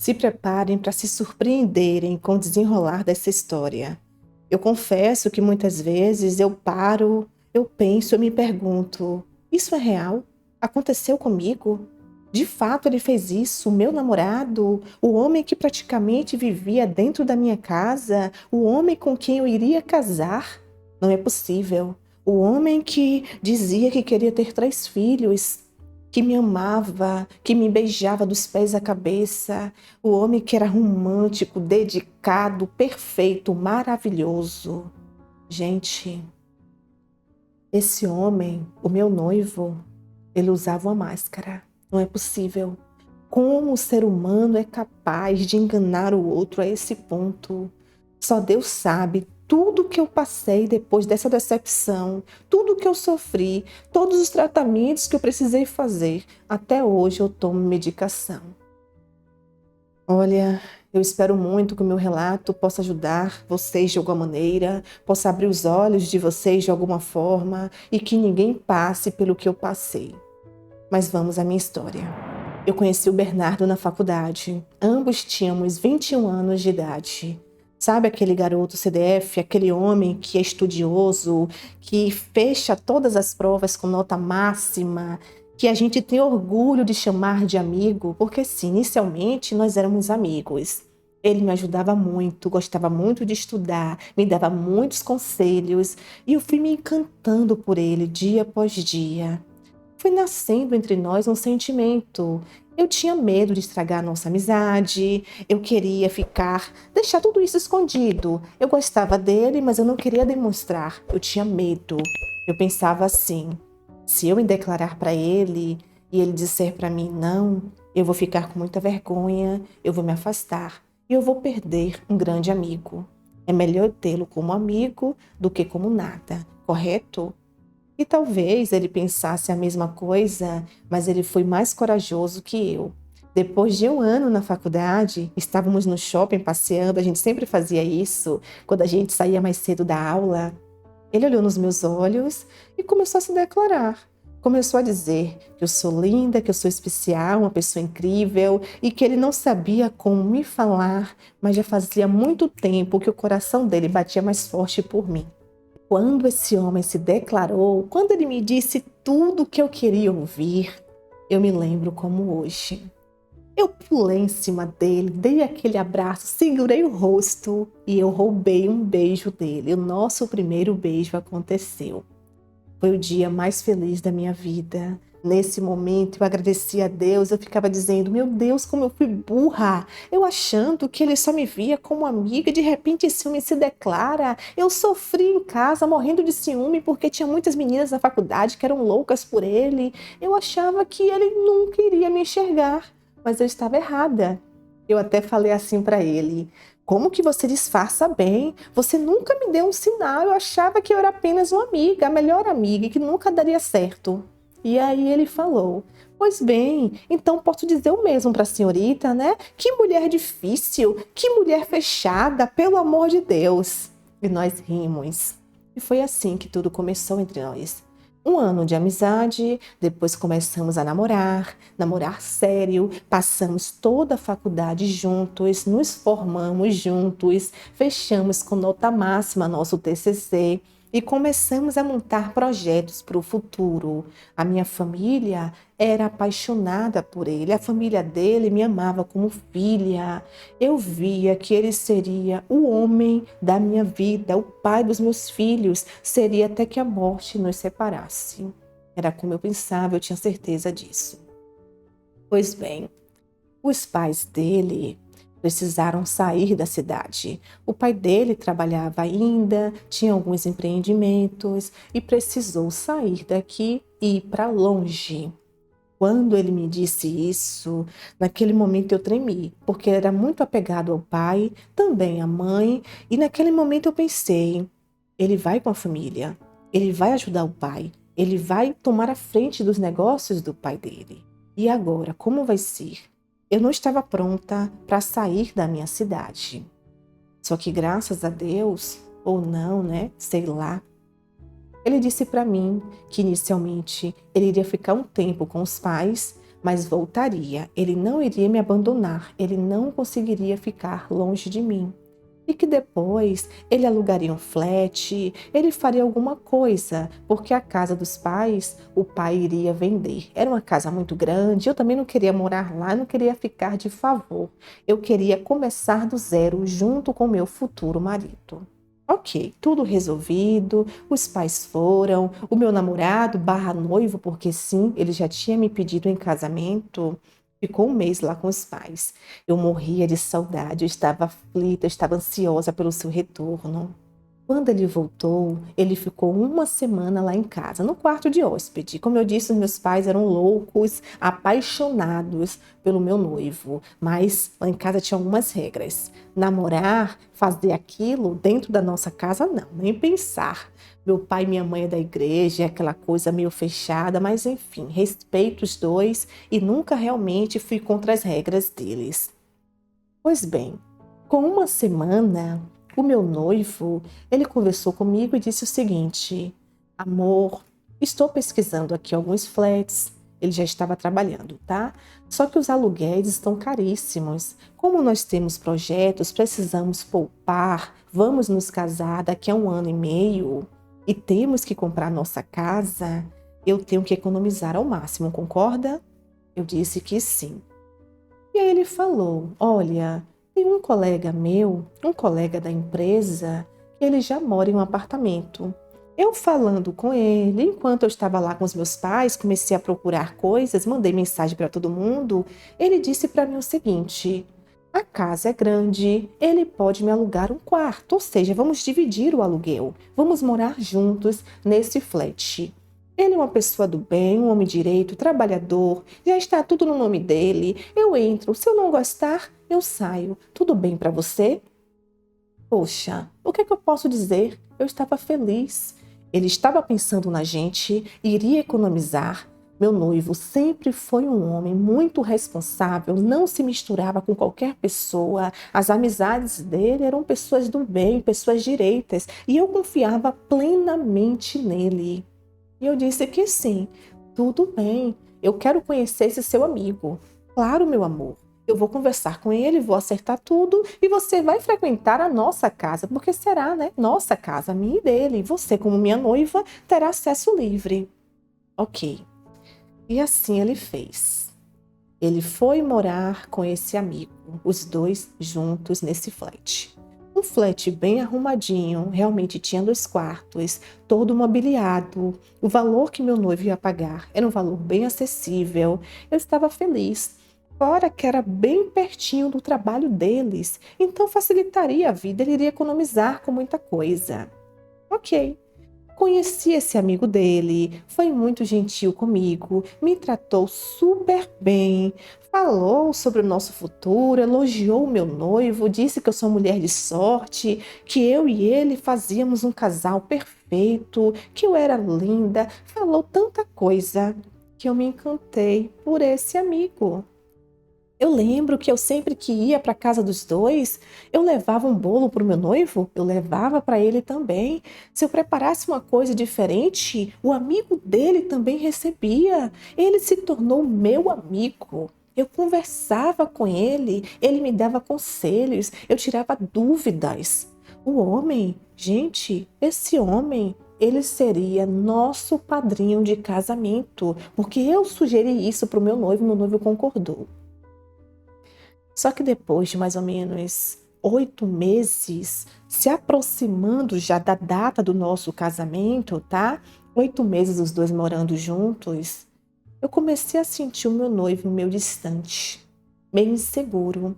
Se preparem para se surpreenderem com o desenrolar dessa história. Eu confesso que muitas vezes eu paro, eu penso, eu me pergunto: isso é real? Aconteceu comigo? De fato ele fez isso, o meu namorado, o homem que praticamente vivia dentro da minha casa, o homem com quem eu iria casar? Não é possível. O homem que dizia que queria ter 3 filhos, que me amava, que me beijava dos pés à cabeça, o homem que era romântico, dedicado, perfeito, maravilhoso. Gente, esse homem, o meu noivo, ele usava uma máscara. Não é possível. Como o ser humano é capaz de enganar o outro a esse ponto? Só Deus sabe tudo que eu passei depois dessa decepção, tudo que eu sofri, todos os tratamentos que eu precisei fazer. Até hoje eu tomo medicação. Olha, eu espero muito que o meu relato possa ajudar vocês de alguma maneira, possa abrir os olhos de vocês de alguma forma e que ninguém passe pelo que eu passei. Mas vamos à minha história. Eu conheci o Bernardo na faculdade. Ambos tínhamos 21 anos de idade. Sabe aquele garoto CDF, aquele homem que é estudioso, que fecha todas as provas com nota máxima, que a gente tem orgulho de chamar de amigo, porque sim, inicialmente nós éramos amigos. Ele me ajudava muito, gostava muito de estudar, me dava muitos conselhos e eu fui me encantando por ele dia após dia. Foi nascendo entre nós um sentimento. Eu tinha medo de estragar a nossa amizade, eu queria deixar tudo isso escondido. Eu gostava dele, mas eu não queria demonstrar, eu tinha medo. Eu pensava assim: se eu me declarar para ele e ele disser para mim não, eu vou ficar com muita vergonha, eu vou me afastar e eu vou perder um grande amigo. É melhor tê-lo como amigo do que como nada, correto? E talvez ele pensasse a mesma coisa, mas ele foi mais corajoso que eu. Depois de um ano na faculdade, estávamos no shopping passeando, a gente sempre fazia isso, quando a gente saía mais cedo da aula. Ele olhou nos meus olhos e começou a se declarar. Começou a dizer que eu sou linda, que eu sou especial, uma pessoa incrível e que ele não sabia como me falar, mas já fazia muito tempo que o coração dele batia mais forte por mim. Quando esse homem se declarou, quando ele me disse tudo o que eu queria ouvir, eu me lembro como hoje. Eu pulei em cima dele, dei aquele abraço, segurei o rosto e eu roubei um beijo dele. O nosso primeiro beijo aconteceu. Foi o dia mais feliz da minha vida. Nesse momento eu agradeci a Deus, eu ficava dizendo: meu Deus, como eu fui burra. Eu achando que ele só me via como amiga, de repente esse homem se declara. Eu sofri em casa, morrendo de ciúme, porque tinha muitas meninas na faculdade que eram loucas por ele. Eu achava que ele nunca iria me enxergar, mas eu estava errada. Eu até falei assim para ele: como que você disfarça bem? Você nunca me deu um sinal. Eu achava que eu era apenas uma amiga, a melhor amiga, e que nunca daria certo. E aí ele falou: pois bem, então posso dizer o mesmo para a senhorita, né? Que mulher difícil, que mulher fechada, pelo amor de Deus. E nós rimos. E foi assim que tudo começou entre nós. Um ano de amizade, depois começamos a namorar sério, passamos toda a faculdade juntos, nos formamos juntos, fechamos com nota máxima nosso TCC e começamos a montar projetos para o futuro. A minha família era apaixonada por ele, a família dele me amava como filha. Eu via que ele seria o homem da minha vida, o pai dos meus filhos, seria até que a morte nos separasse. Era como eu pensava, eu tinha certeza disso. Pois bem, os pais dele precisaram sair da cidade. O pai dele trabalhava ainda, tinha alguns empreendimentos e precisou sair daqui e ir para longe. Quando ele me disse isso, naquele momento eu tremi, porque ele era muito apegado ao pai, também à mãe, e naquele momento eu pensei: ele vai com a família, ele vai ajudar o pai, ele vai tomar a frente dos negócios do pai dele. E agora, como vai ser? Eu não estava pronta para sair da minha cidade. Só que graças a Deus, ou não, né? Sei lá. Ele disse para mim que inicialmente ele iria ficar um tempo com os pais, mas voltaria. Ele não iria me abandonar, ele não conseguiria ficar longe de mim. E que depois ele alugaria um flat, ele faria alguma coisa, porque a casa dos pais, o pai iria vender. Era uma casa muito grande, eu também não queria morar lá, não queria ficar de favor. Eu queria começar do zero junto com meu futuro marido. Ok, tudo resolvido, os pais foram, o meu namorado barra noivo, porque sim, ele já tinha me pedido em casamento, ficou um mês lá com os pais. Eu morria de saudade, eu estava aflita, eu estava ansiosa pelo seu retorno. Quando ele voltou, ele ficou uma semana lá em casa, no quarto de hóspede. Como eu disse, os meus pais eram loucos, apaixonados pelo meu noivo. Mas lá em casa tinha algumas regras. Namorar, fazer aquilo dentro da nossa casa, não, nem pensar. Meu pai e minha mãe é da igreja, aquela coisa meio fechada, mas enfim, respeito os dois e nunca realmente fui contra as regras deles. Pois bem, com uma semana, o meu noivo, ele conversou comigo e disse o seguinte: amor, estou pesquisando aqui alguns flats. Ele já estava trabalhando, tá? Só que os aluguéis estão caríssimos. Como nós temos projetos, precisamos poupar, vamos nos casar daqui a 1 ano e meio e temos que comprar nossa casa, eu tenho que economizar ao máximo, concorda? Eu disse que sim. E aí ele falou: olha, tem um colega meu, um colega da empresa, que ele já mora em um apartamento. Eu falando com ele, enquanto eu estava lá com os meus pais, comecei a procurar coisas, mandei mensagem para todo mundo. Ele disse para mim o seguinte: a casa é grande, ele pode me alugar um quarto, ou seja, vamos dividir o aluguel, vamos morar juntos nesse flat. Ele é uma pessoa do bem, um homem direito, trabalhador, já está tudo no nome dele. Eu entro, se eu não gostar, eu saio. Tudo bem para você? Poxa, o que é que eu posso dizer? Eu estava feliz. Ele estava pensando na gente, iria economizar. Meu noivo sempre foi um homem muito responsável, não se misturava com qualquer pessoa. As amizades dele eram pessoas do bem, pessoas direitas, e eu confiava plenamente nele. E eu disse que sim, tudo bem, eu quero conhecer esse seu amigo. Claro, meu amor, eu vou conversar com ele, vou acertar tudo e você vai frequentar a nossa casa, porque será, né? Nossa casa, minha e dele. E você, como minha noiva, terá acesso livre. Ok. E assim ele fez. Ele foi morar com esse amigo, os dois juntos nesse flat. Um flat bem arrumadinho, realmente tinha 2 quartos, todo mobiliado. O valor que meu noivo ia pagar era um valor bem acessível. Eu estava feliz. Fora que era bem pertinho do trabalho deles, então facilitaria a vida, ele iria economizar com muita coisa. Ok. Conheci esse amigo dele, foi muito gentil comigo, me tratou super bem, falou sobre o nosso futuro, elogiou o meu noivo, disse que eu sou mulher de sorte, que eu e ele fazíamos um casal perfeito, que eu era linda, falou tanta coisa que eu me encantei por esse amigo. Eu lembro que eu sempre que ia para casa dos dois, eu levava um bolo para o meu noivo, eu levava para ele também. Se eu preparasse uma coisa diferente, o amigo dele também recebia. Ele se tornou meu amigo. Eu conversava com ele me dava conselhos, eu tirava dúvidas. O homem, gente, esse homem, ele seria nosso padrinho de casamento, porque eu sugeri isso para o meu noivo concordou. Só que depois de mais ou menos 8 meses, se aproximando já da data do nosso casamento, tá? 8 meses os dois morando juntos, eu comecei a sentir o meu noivo meio distante, meio inseguro.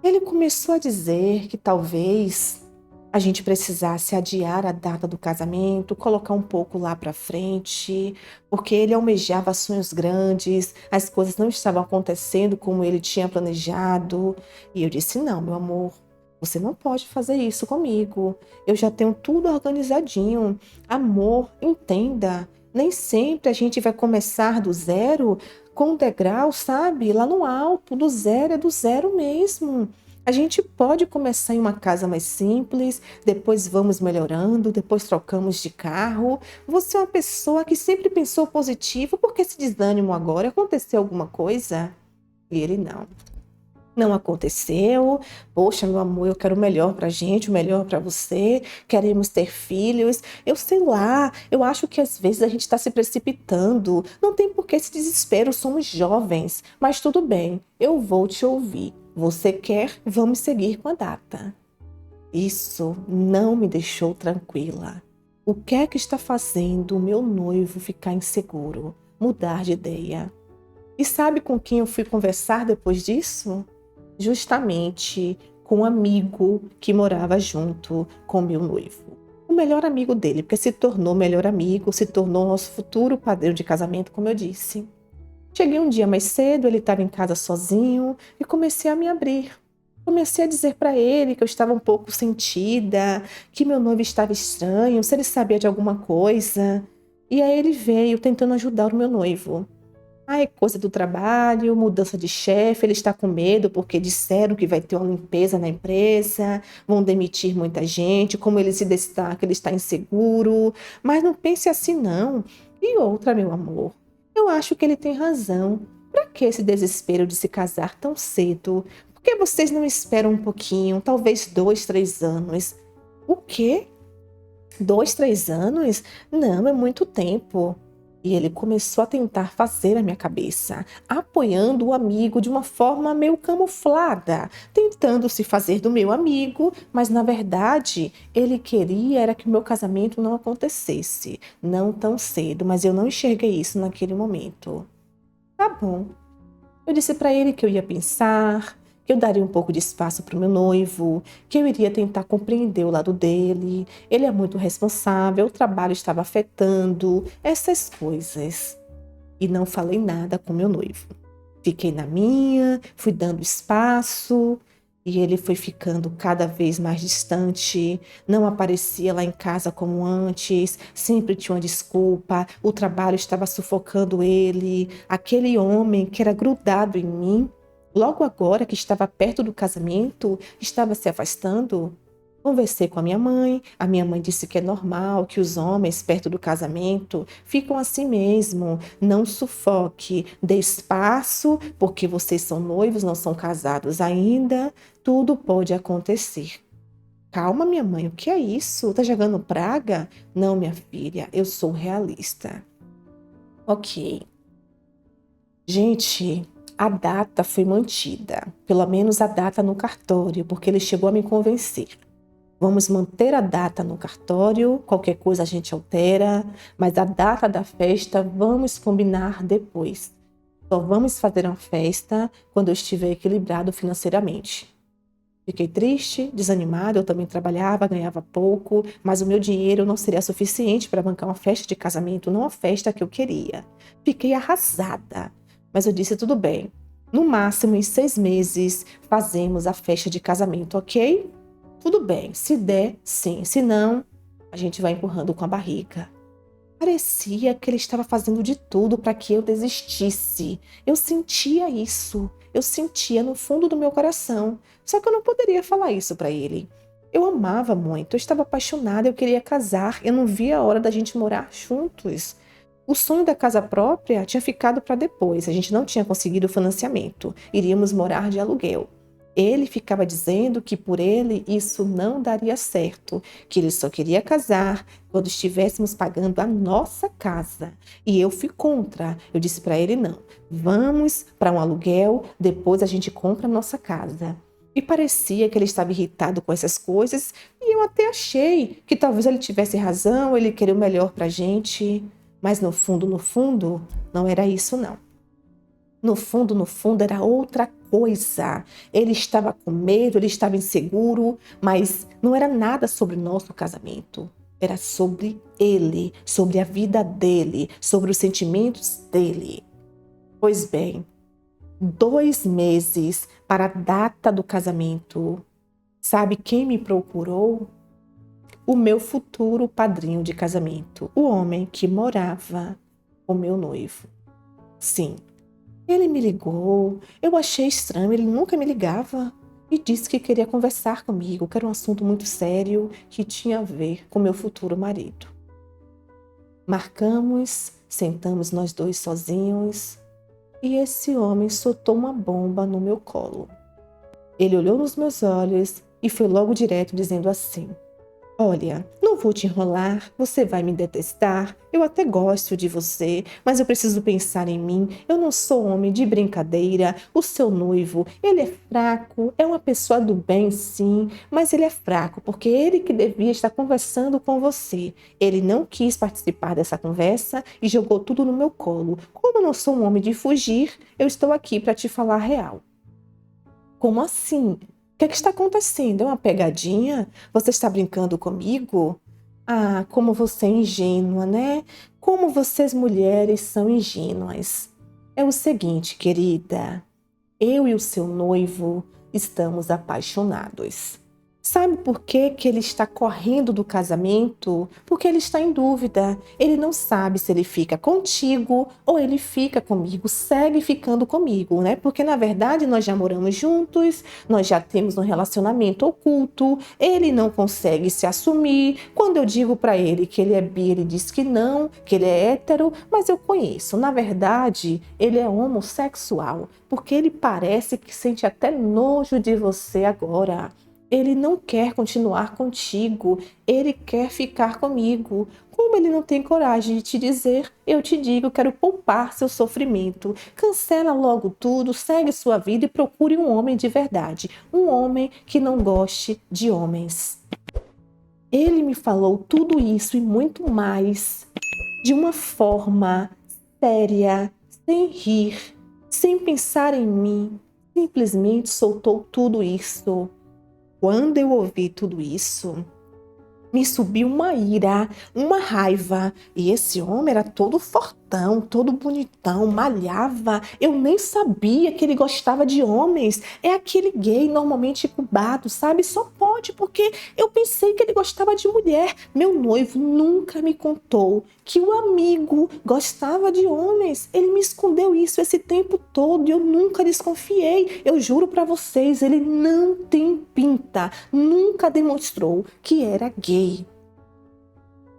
Ele começou a dizer que talvez a gente precisasse adiar a data do casamento, colocar um pouco lá para frente, porque ele almejava sonhos grandes, as coisas não estavam acontecendo como ele tinha planejado. E eu disse: não, meu amor, você não pode fazer isso comigo. Eu já tenho tudo organizadinho. Amor, entenda, nem sempre a gente vai começar do zero com um degrau, sabe? Lá no alto, do zero é do zero mesmo. A gente pode começar em uma casa mais simples, depois vamos melhorando, depois trocamos de carro. Você é uma pessoa que sempre pensou positivo, por que esse desânimo agora? Aconteceu alguma coisa?" E ele não. Não aconteceu. Poxa, meu amor, eu quero o melhor pra gente, o melhor pra você. Queremos ter filhos. Eu sei lá, eu acho que às vezes a gente está se precipitando. Não tem por que esse desespero, somos jovens. Mas tudo bem, eu vou te ouvir. Você quer? Vamos seguir com a data. Isso não me deixou tranquila. O que é que está fazendo o meu noivo ficar inseguro, mudar de ideia? E sabe com quem eu fui conversar depois disso? Justamente com um amigo que morava junto com meu noivo. O melhor amigo dele, porque se tornou melhor amigo, se tornou nosso futuro padrinho de casamento, como eu disse. Cheguei um dia mais cedo, ele estava em casa sozinho e comecei a me abrir. Comecei a dizer para ele que eu estava um pouco sentida, que meu noivo estava estranho, se ele sabia de alguma coisa. E aí ele veio tentando ajudar o meu noivo. Ah, é coisa do trabalho, mudança de chefe, ele está com medo porque disseram que vai ter uma limpeza na empresa, vão demitir muita gente, como ele se destaca, ele está inseguro. Mas não pense assim não. E outra, meu amor, eu acho que ele tem razão. Para que esse desespero de se casar tão cedo? Por que vocês não esperam um pouquinho, talvez 2, 3 anos? O quê? 2, 3 anos? Não, é muito tempo. E ele começou a tentar fazer a minha cabeça, apoiando o amigo de uma forma meio camuflada, tentando se fazer do meu amigo, mas na verdade ele queria era que o meu casamento não acontecesse, não tão cedo, mas eu não enxerguei isso naquele momento. Tá bom. Eu disse para ele que eu ia pensar, que eu daria um pouco de espaço para o meu noivo, que eu iria tentar compreender o lado dele. Ele é muito responsável, o trabalho estava afetando, essas coisas. E não falei nada com meu noivo. Fiquei na minha, fui dando espaço e ele foi ficando cada vez mais distante, não aparecia lá em casa como antes, sempre tinha uma desculpa, o trabalho estava sufocando ele, aquele homem que era grudado em mim, logo agora que estava perto do casamento, estava se afastando. Conversei com a minha mãe disse que é normal, que os homens perto do casamento ficam assim mesmo, não sufoque, dê espaço, porque vocês são noivos, não são casados ainda, tudo pode acontecer. Calma, minha mãe, o que é isso? Tá jogando praga? Não, minha filha, eu sou realista. Ok. Gente, a data foi mantida, pelo menos a data no cartório, porque ele chegou a me convencer. Vamos manter a data no cartório, qualquer coisa a gente altera, mas a data da festa vamos combinar depois. Só vamos fazer uma festa quando eu estiver equilibrado financeiramente. Fiquei triste, desanimada, eu também trabalhava, ganhava pouco, mas o meu dinheiro não seria suficiente para bancar uma festa de casamento, não a festa que eu queria. Fiquei arrasada, mas eu disse tudo bem. No máximo, em 6 meses, fazemos a festa de casamento, ok? Tudo bem, se der, sim, se não, a gente vai empurrando com a barriga. Parecia que ele estava fazendo de tudo para que eu desistisse. Eu sentia isso, eu sentia no fundo do meu coração. Só que eu não poderia falar isso para ele. Eu amava muito, eu estava apaixonada, eu queria casar, eu não via a hora da gente morar juntos. O sonho da casa própria tinha ficado para depois, a gente não tinha conseguido o financiamento, iríamos morar de aluguel. Ele ficava dizendo que por ele isso não daria certo, que ele só queria casar quando estivéssemos pagando a nossa casa. E eu fui contra. Eu disse para ele não. Vamos para um aluguel, depois a gente compra a nossa casa. E parecia que ele estava irritado com essas coisas, e eu até achei que talvez ele tivesse razão, ele queria o melhor para a gente, mas no fundo, não era isso não. No fundo, era outra coisa. Ele estava com medo, ele estava inseguro, mas não era nada sobre nosso casamento. Era sobre ele, sobre a vida dele, sobre os sentimentos dele. Pois bem, 2 meses para a data do casamento. Sabe quem me procurou? O meu futuro padrinho de casamento, o homem que morava com meu noivo. Sim. Ele me ligou, eu achei estranho, ele nunca me ligava. e disse que queria conversar comigo, que era um assunto muito sério que tinha a ver com meu futuro marido. Marcamos, sentamos nós dois sozinhos e esse homem soltou uma bomba no meu colo. Ele olhou nos meus olhos e foi logo direto dizendo assim: olha, não vou te enrolar, você vai me detestar, eu até gosto de você, mas eu preciso pensar em mim, eu não sou homem de brincadeira, o seu noivo, ele é fraco, é uma pessoa do bem sim, mas ele é fraco porque ele que devia estar conversando com você. Ele não quis participar dessa conversa e jogou tudo no meu colo. Como eu não sou um homem de fugir, eu estou aqui para te falar a real. Como assim? O que é que está acontecendo? É uma pegadinha? Você está brincando comigo? Ah, como você é ingênua, né? Como vocês mulheres são ingênuas. É o seguinte, querida, eu e o seu noivo estamos apaixonados. Sabe por que que ele está correndo do casamento? Porque ele está em dúvida. Ele não sabe se ele fica contigo ou ele fica comigo, segue ficando comigo, né? Porque na verdade nós já moramos juntos, nós já temos um relacionamento oculto. Ele não consegue se assumir. Quando eu digo para ele que ele é bi, ele diz que não, que ele é hétero, mas eu conheço. Na verdade, ele é homossexual, porque ele parece que sente até nojo de você agora. Ele não quer continuar contigo, ele quer ficar comigo. Como ele não tem coragem de te dizer, eu te digo, quero poupar seu sofrimento. Cancela logo tudo, segue sua vida e procure um homem de verdade. Um homem que não goste de homens. Ele me falou tudo isso e muito mais, de uma forma séria, sem rir, sem pensar em mim. Simplesmente soltou tudo isso. Quando eu ouvi tudo isso, me subiu uma ira, uma raiva. E esse homem era todo fortão, todo bonitão, malhava. Eu nem sabia que ele gostava de homens. É aquele gay normalmente incubado, sabe? Só pode porque eu pensei que ele gostava de mulher. Meu noivo nunca me contou que o amigo gostava de homens. Ele me escondeu isso esse tempo todo e eu nunca desconfiei. Eu juro pra vocês, ele não tem pinta, nunca demonstrou que era gay.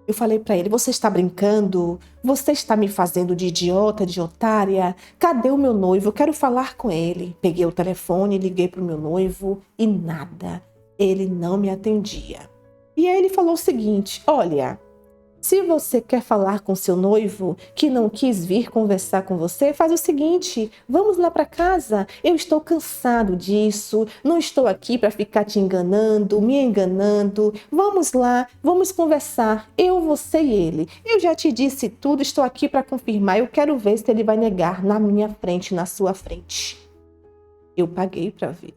Eu falei pra ele: você está brincando? Você está me fazendo de idiota, de otária? Cadê o meu noivo? Eu quero falar com ele. Peguei o telefone, liguei pro meu noivo e nada. Ele não me atendia. E aí ele falou o seguinte: olha, se você quer falar com seu noivo que não quis vir conversar com você, faz o seguinte, vamos lá para casa. Eu estou cansado disso, não estou aqui para ficar te enganando, me enganando. Vamos lá, vamos conversar, eu, você e ele. Eu já te disse tudo, estou aqui para confirmar. Eu quero ver se ele vai negar na minha frente, na sua frente. Eu paguei para ver.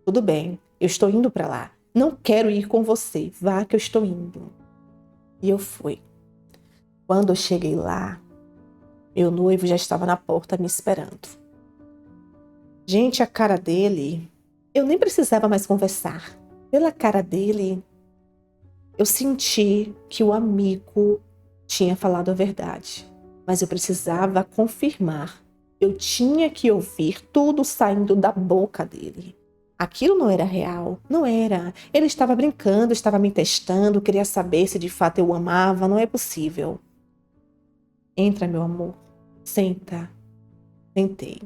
Tudo bem, eu estou indo para lá. Não quero ir com você, vá que eu estou indo. E eu fui. Quando eu cheguei lá, meu noivo já estava na porta me esperando. Gente, a cara dele, eu nem precisava mais conversar. Pela cara dele, eu senti que o amigo tinha falado a verdade. Mas eu precisava confirmar. Eu tinha que ouvir tudo saindo da boca dele. Aquilo não era real, não era. Ele estava brincando, estava me testando, queria saber se de fato eu o amava, não é possível. Entra, meu amor, senta. Sentei.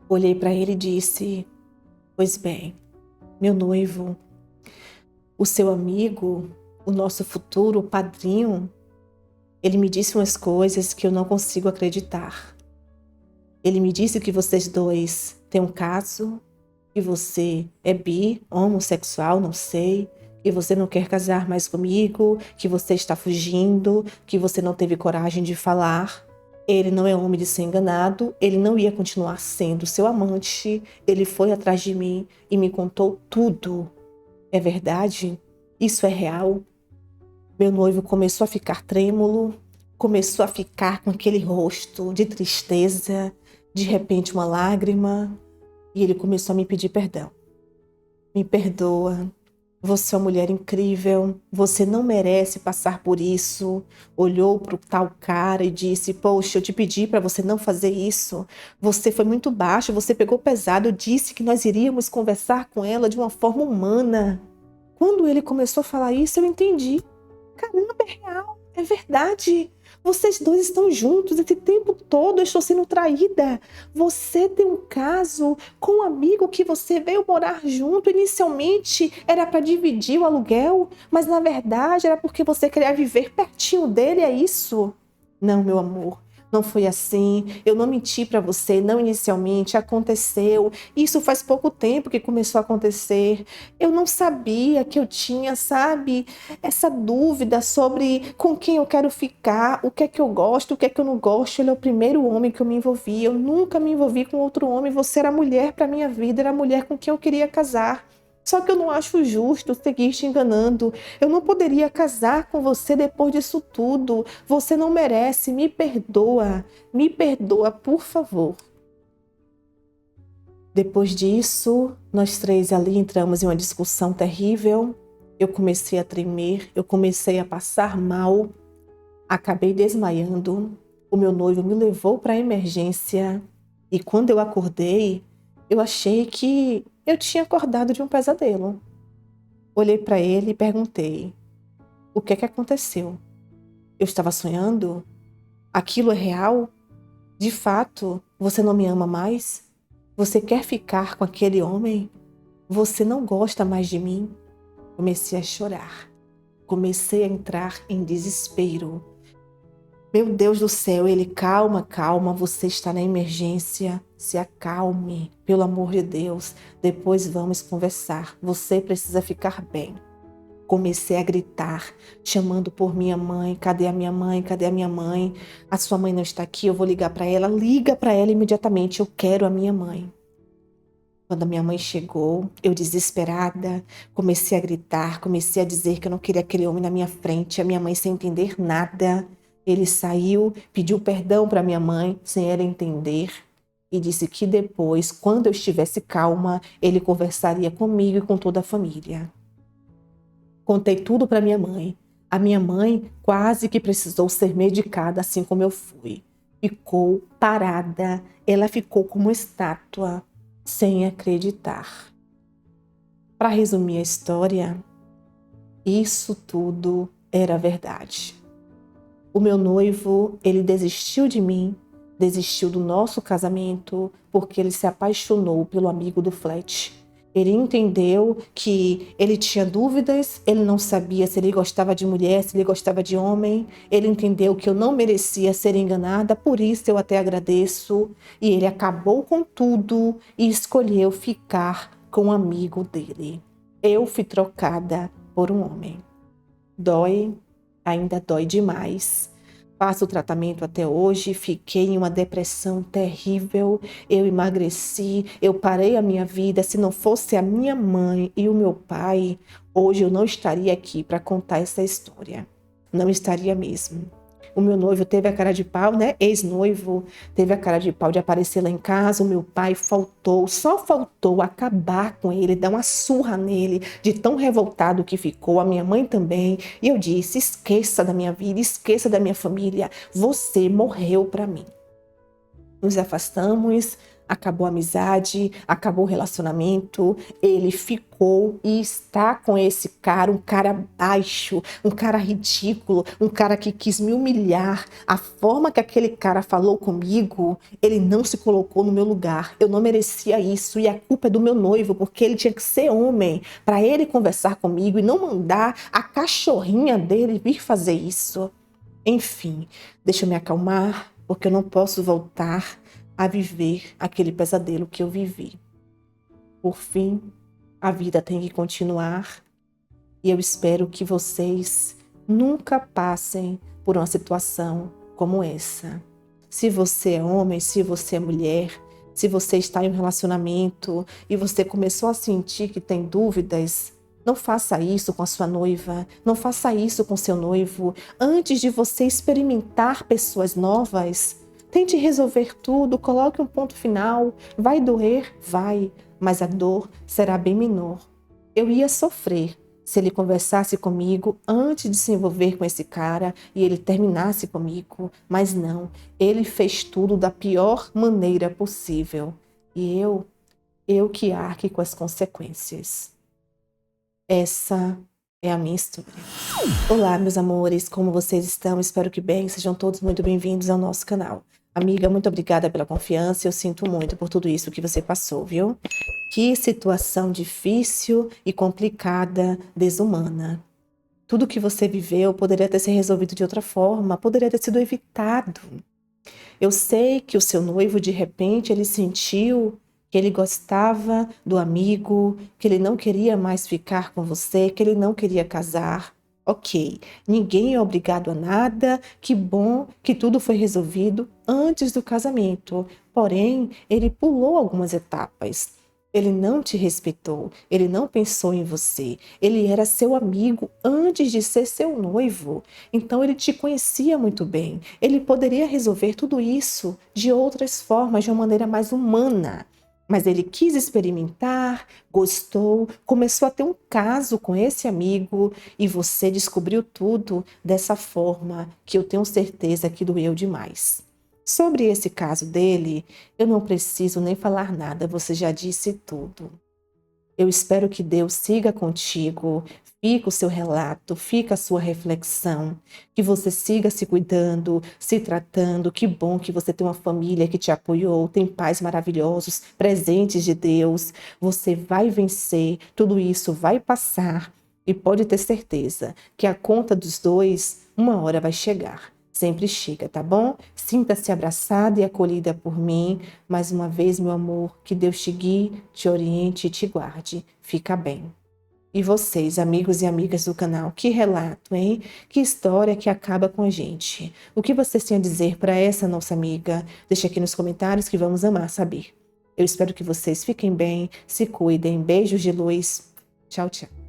Olhei para ele e disse: pois bem, meu noivo, o seu amigo, o nosso futuro padrinho, ele me disse umas coisas que eu não consigo acreditar. Ele me disse que vocês dois têm um caso, que você é bi, homossexual, não sei, que você não quer casar mais comigo, que você está fugindo, que você não teve coragem de falar. Ele não é homem de ser enganado, ele não ia continuar sendo seu amante, ele foi atrás de mim e me contou tudo. É verdade? Isso é real? Meu noivo começou a ficar trêmulo, começou a ficar com aquele rosto de tristeza, de repente uma lágrima. E ele começou a me pedir perdão. Me perdoa. Você é uma mulher incrível, você não merece passar por isso. Olhou para o tal cara e disse: poxa, eu te pedi para você não fazer isso. Você foi muito baixo, você pegou pesado. Eu disse que nós iríamos conversar com ela de uma forma humana. Quando ele começou a falar isso, eu entendi. Caramba, é real, é verdade. Vocês dois estão juntos esse tempo todo, eu estou sendo traída. Você tem um caso com um amigo que você veio morar junto. Inicialmente era para dividir o aluguel, mas na verdade era porque você queria viver pertinho dele, é isso? Não, meu amor. Não foi assim, eu não menti para você, não inicialmente, aconteceu. Isso faz pouco tempo que começou a acontecer. Eu não sabia que eu tinha, sabe, essa dúvida sobre com quem eu quero ficar, o que é que eu gosto, o que é que eu não gosto. Ele é o primeiro homem que eu me envolvi. Eu nunca me envolvi com outro homem. Você era a mulher para minha vida, era a mulher com quem eu queria casar. Só que eu não acho justo seguir te enganando. Eu não poderia casar com você depois disso tudo. Você não merece. Me perdoa. Me perdoa, por favor. Depois disso, nós três ali entramos em uma discussão terrível. Eu comecei a tremer, eu comecei a passar mal. Acabei desmaiando. O meu noivo me levou para a emergência. E quando eu acordei, eu achei que eu tinha acordado de um pesadelo. Olhei para ele e perguntei: o que é que aconteceu? Eu estava sonhando? Aquilo é real? De fato, você não me ama mais? Você quer ficar com aquele homem? Você não gosta mais de mim? Comecei a chorar. Comecei a entrar em desespero. Meu Deus do céu, ele, calma, calma, você está na emergência, se acalme, pelo amor de Deus, depois vamos conversar, você precisa ficar bem. Comecei a gritar, chamando por minha mãe, cadê a minha mãe, cadê a minha mãe? A sua mãe não está aqui, eu vou ligar para ela, liga para ela imediatamente, eu quero a minha mãe. Quando a minha mãe chegou, eu desesperada, comecei a gritar, comecei a dizer que eu não queria aquele homem na minha frente, a minha mãe sem entender nada. Ele saiu, pediu perdão para minha mãe, sem ela entender, e disse que depois, quando eu estivesse calma, ele conversaria comigo e com toda a família. Contei tudo para minha mãe. A minha mãe quase que precisou ser medicada, assim como eu fui. Ficou parada, ela ficou como uma estátua, sem acreditar. Para resumir a história, isso tudo era verdade. O meu noivo, ele desistiu de mim, desistiu do nosso casamento, porque ele se apaixonou pelo amigo do flat. Ele entendeu que ele tinha dúvidas, ele não sabia se ele gostava de mulher, se ele gostava de homem. Ele entendeu que eu não merecia ser enganada, por isso eu até agradeço. E ele acabou com tudo e escolheu ficar com um amigo dele. Eu fui trocada por um homem. Dói, ainda dói demais. Faço o tratamento até hoje, fiquei em uma depressão terrível, eu emagreci, eu parei a minha vida. Se não fosse a minha mãe e o meu pai, hoje eu não estaria aqui para contar essa história. Não estaria mesmo. O meu noivo teve a cara de pau, né? Ex-noivo, teve a cara de pau de aparecer lá em casa. O meu pai só faltou acabar com ele, dar uma surra nele, de tão revoltado que ficou. A minha mãe também. E eu disse: esqueça da minha vida, esqueça da minha família. Você morreu para mim. Nos afastamos, acabou a amizade, acabou o relacionamento. Ele ficou e está com esse cara, um cara baixo, um cara ridículo, um cara que quis me humilhar. A forma que aquele cara falou comigo, ele não se colocou no meu lugar. Eu não merecia isso e a culpa é do meu noivo, porque ele tinha que ser homem para ele conversar comigo e não mandar a cachorrinha dele vir fazer isso. Enfim, deixa eu me acalmar, porque eu não posso voltar a viver aquele pesadelo que eu vivi. Por fim, a vida tem que continuar e eu espero que vocês nunca passem por uma situação como essa. Se você é homem, se você é mulher, se você está em um relacionamento e você começou a sentir que tem dúvidas, não faça isso com a sua noiva, não faça isso com seu noivo. Antes de você experimentar pessoas novas, tente resolver tudo, coloque um ponto final. Vai doer? Vai, mas a dor será bem menor. Eu ia sofrer, se ele conversasse comigo antes de se envolver com esse cara e ele terminasse comigo, mas não, ele fez tudo da pior maneira possível. E eu que arque com as consequências. Essa é a minha história. Olá, meus amores, como vocês estão? Espero que bem, sejam todos muito bem-vindos ao nosso canal. Amiga, muito obrigada pela confiança, eu sinto muito por tudo isso que você passou, viu? Que situação difícil e complicada, desumana. Tudo que você viveu poderia ter sido resolvido de outra forma, poderia ter sido evitado. Eu sei que o seu noivo, de repente, ele sentiu que ele gostava do amigo, que ele não queria mais ficar com você, que ele não queria casar. Ok, ninguém é obrigado a nada, que bom que tudo foi resolvido antes do casamento. Porém, ele pulou algumas etapas. Ele não te respeitou, ele não pensou em você. Ele era seu amigo antes de ser seu noivo. Então ele te conhecia muito bem. Ele poderia resolver tudo isso de outras formas, de uma maneira mais humana. Mas ele quis experimentar, gostou, começou a ter um caso com esse amigo e você descobriu tudo dessa forma que eu tenho certeza que doeu demais. Sobre esse caso dele, eu não preciso nem falar nada, você já disse tudo. Eu espero que Deus siga contigo, fica o seu relato, fica a sua reflexão, que você siga se cuidando, se tratando. Que bom que você tem uma família que te apoiou, tem pais maravilhosos, presentes de Deus. Você vai vencer, tudo isso vai passar e pode ter certeza que a conta dos dois, uma hora vai chegar. Sempre chega, tá bom? Sinta-se abraçada e acolhida por mim. Mais uma vez, meu amor, que Deus te guie, te oriente e te guarde. Fica bem. E vocês, amigos e amigas do canal, que relato, hein? Que história que acaba com a gente. O que vocês têm a dizer para essa nossa amiga? Deixa aqui nos comentários que vamos amar saber. Eu espero que vocês fiquem bem, se cuidem. Beijos de luz. Tchau, tchau.